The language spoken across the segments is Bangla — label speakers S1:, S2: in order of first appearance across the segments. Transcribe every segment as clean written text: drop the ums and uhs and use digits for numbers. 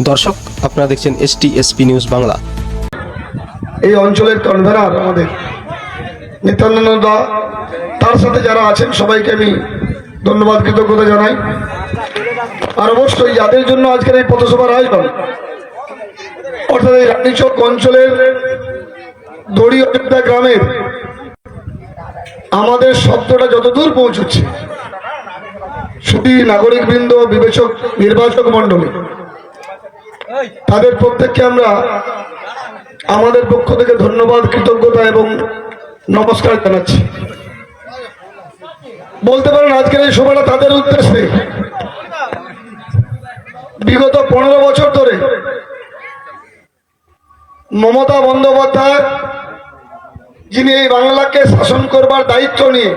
S1: দর্শক, আপনারা দেখছেন STSP নিউজ বাংলা।
S2: এই অঞ্চলের কনভেনার আমাদের নিত্যানন্দ দা, তার সাথে যারা আছেন সবাইকে আমি ধন্যবাদ কৃতজ্ঞতা জানাই। আর অবশ্যই যাদের জন্য আজকের এই পথসভার আয়োজন, অর্থাৎ এই রানীচক অঞ্চলের দড়ি অযোধ্যা গ্রামের আমাদের শব্দটা যতদূর পৌঁছচ্ছে, শুধু নাগরিকবৃন্দ, বিবেচক, নির্বাচক মণ্ডলী, তাদের প্রত্যেককে আমরা আমাদের পক্ষ থেকে ধন্যবাদ, কৃতজ্ঞতা এবং নমস্কার জানাচ্ছি। বলতে পারেন আজকের এই সভাটা তাদের উদ্দেশ্যে। বিগত 15 বছর ধরে মমতা বন্দ্যোপাধ্যায়, যিনি এই বাংলাকে শাসন করবার দায়িত্ব নিয়ে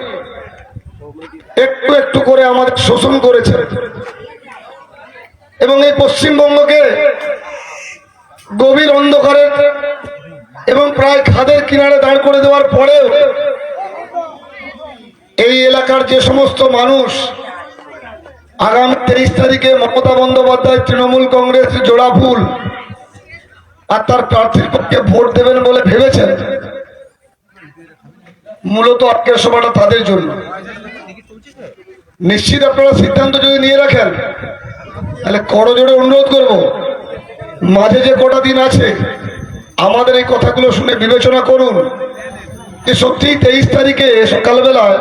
S2: একটু একটু করে আমাদের শোষণ করেছেন এবং এই পশ্চিমবঙ্গকে গভীর অন্ধকারের এবং প্রায় খাদের কিনারে দাঁড় করে দেওয়ার পরেও এই এলাকার যে সমস্ত মানুষ আগামী 23 তারিখে মমতা বন্দ্যোপাধ্যায় তৃণমূল কংগ্রেস জোড়া ফুল আর তার প্রার্থীর পক্ষে ভোট দেবেন বলে ভেবেছেন, মূলত আজকের সভাটা তাদের জন্য। নিশ্চিত আপনারা সিদ্ধান্ত যদি নিয়ে রাখেন, তাহলে করজোড়ে অনুরোধ করব, মাঝে যে কটা দিন আছে আমাদের এই কথাগুলো শুনে বিবেচনা করুন যে সত্যি 23 তারিখে সকালবেলায়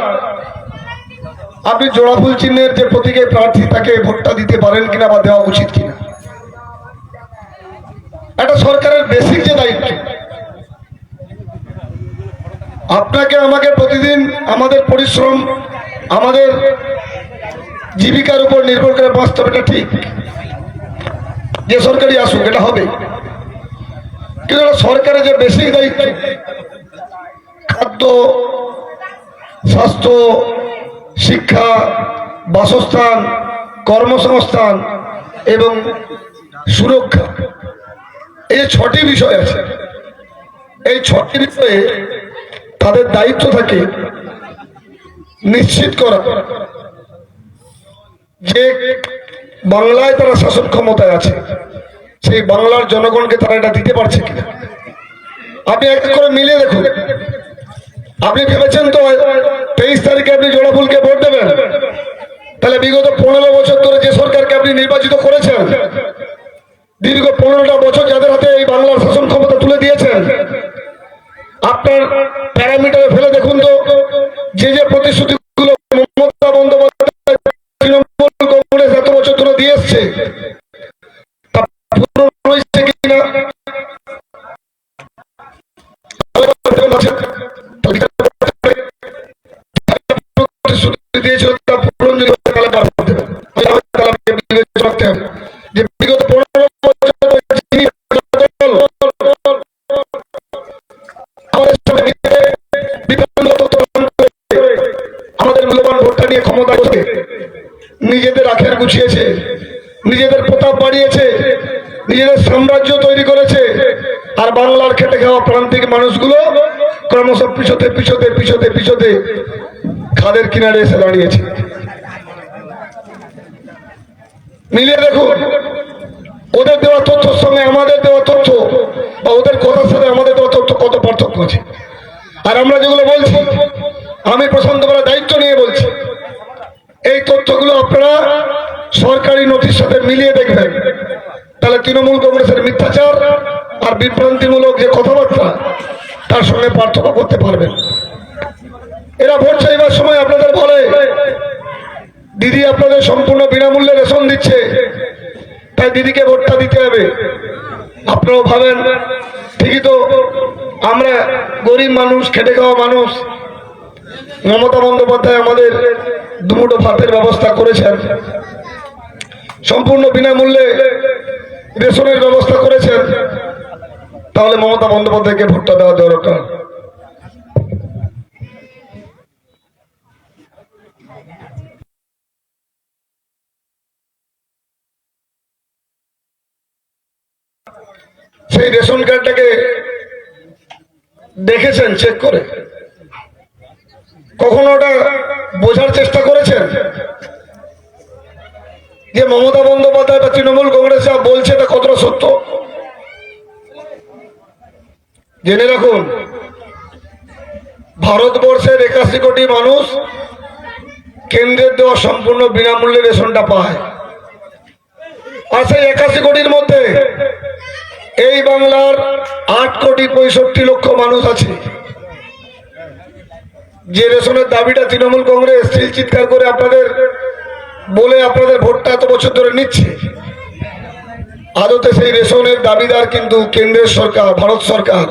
S2: আপনি জোড়াফুল চিহ্নের যে প্রতীকে প্রার্থী, তাকে ভোটটা দিতে পারেন কিনা বা দেওয়া উচিত কিনা। একটা সরকারের বেসিক যে দায়িত্ব, আপনাকে আমাকে প্রতিদিন আমাদের পরিশ্রম, আমাদের জীবিকার উপর নির্ভর করে বাঁচতে হবে, এটা ঠিক। যে সরকারই আসুক এটা হবে, কিন্তু সরকারের যে বেসিক দায়িত্ব, খাদ্য, স্বাস্থ্য, শিক্ষা, বাসস্থান, কর্মসংস্থান এবং সুরক্ষা, এই 6টি বিষয় আছে। এই 6টি বিষয়ে তাদের দায়িত্ব থাকে নিশ্চিত করা যে বাংলায় তারা শাসন ক্ষমতায় আছে, সেই বাংলার জনগণকে তারা এটা দিতে পারছে কিনা। আপনি এক করে মিলিয়ে দেখুন। আপনি ভেবেছেন তো 23 তারিখে আপনি জোড়াফুলকে ভোট দেবেন, তাহলে বিগত 15 বছর ধরে যে সরকারকে আপনি নির্বাচিত করেছেন, দীর্ঘ 15টা বছর যাদের হাতে এই বাংলার শাসন ক্ষমতা তুলে দিয়েছেন, আপনার প্যারামিটারে ফেলে দেখুন তো যে যে প্রতিশ্রুতিগুলো মমতা বন্দ্যোপাধ্যায় তৃণমূল কংগ্রেস এত বছর ধরে দিয়ে এসছে, তা পূরণ হয়েছে কিনা। দিয়েছিল তা পূরণ যদি যে বিগত 15 বছর আমাদের মূল্যবান ভোটটা নিয়ে ক্ষমতা করে নিজেদের আখের গুছিয়েছে, নিজেদের প্রতাপ বাড়িয়েছে, নিজেদের সাম্রাজ্য তৈরি করেছে, আর বাংলার খেটে খাওয়া প্রান্তিক মানুষগুলো ক্রমশ পিছতে পিছতে পিছতে পিছতে খাদের কিনারে এসে দাঁড়িয়েছে। মিলিয়ে দেখুন ওদের দেওয়া তথ্যের সঙ্গে আমাদের দেওয়া তথ্য, বা ওদের কথার সাথে আমাদের দেওয়া তথ্য কত পার্থক্য আছে। আর আমরা যেগুলো বলছি, আমি প্রশান্ত করার দায়িত্ব নিয়ে বলছি, এই তথ্যগুলো আপনারা সরকারি নথির সাথে মিলিয়ে দেখবেন, তাহলে তৃণমূল কংগ্রেসের মিথ্যাচার আর বিভ্রান্তিমূলক যে কথাবার্তা, তার সঙ্গে পার্থক্য করতে পারবেন। এরা ভোট চাইবার সময় আপনাদের বলে দিদি আপনাদের সম্পূর্ণ বিনামূল্যে রেশন দিচ্ছে, তাই দিদিকে ভোটটা দিতে হবে। আপনারাও ভাবেন ঠিকই তো, আমরা গরিব মানুষ, খেটে খাওয়া মানুষ, মমতা বন্দ্যোপাধ্যায় আমাদের দুমুঠো ভাতের ব্যবস্থা করেছেন, সম্পূর্ণ বিনামূল্যে রেশনের ব্যবস্থা করেছেন, তাহলে মমতা বন্দ্যোপাধ্যায়কে ভোটটা দেওয়া দরকার। সেই রেশন কার্ডটাকে দেখেছেন চেক করে? কখনো ওটা বোঝার চেষ্টা করেছেন যে মমতা বন্দ্যোপাধ্যায় বা তৃণমূল কংগ্রেস যা বলছে এটা কতটা সত্য জেনে রাখুন। ভারতবর্ষের 81 কোটি মানুষ কেন্দ্রের দেওয়া সম্পূর্ণ বিনামূল্যে রেশনটা পায়। আর সেই 81 কোটির মধ্যে এই বাংলার 8 কোটি 65 লক্ষ মানুষ আছে যে রেশনের দাবিটা তৃণমূল কংগ্রেস চিৎকার করে আপনাদের বলে আপনাদের ভোটটা এত বছর ধরে নিচ্ছে। আদতে সেই রেশনের দাবিদার কিন্তু কেন্দ্রের সরকার, ভারত সরকার।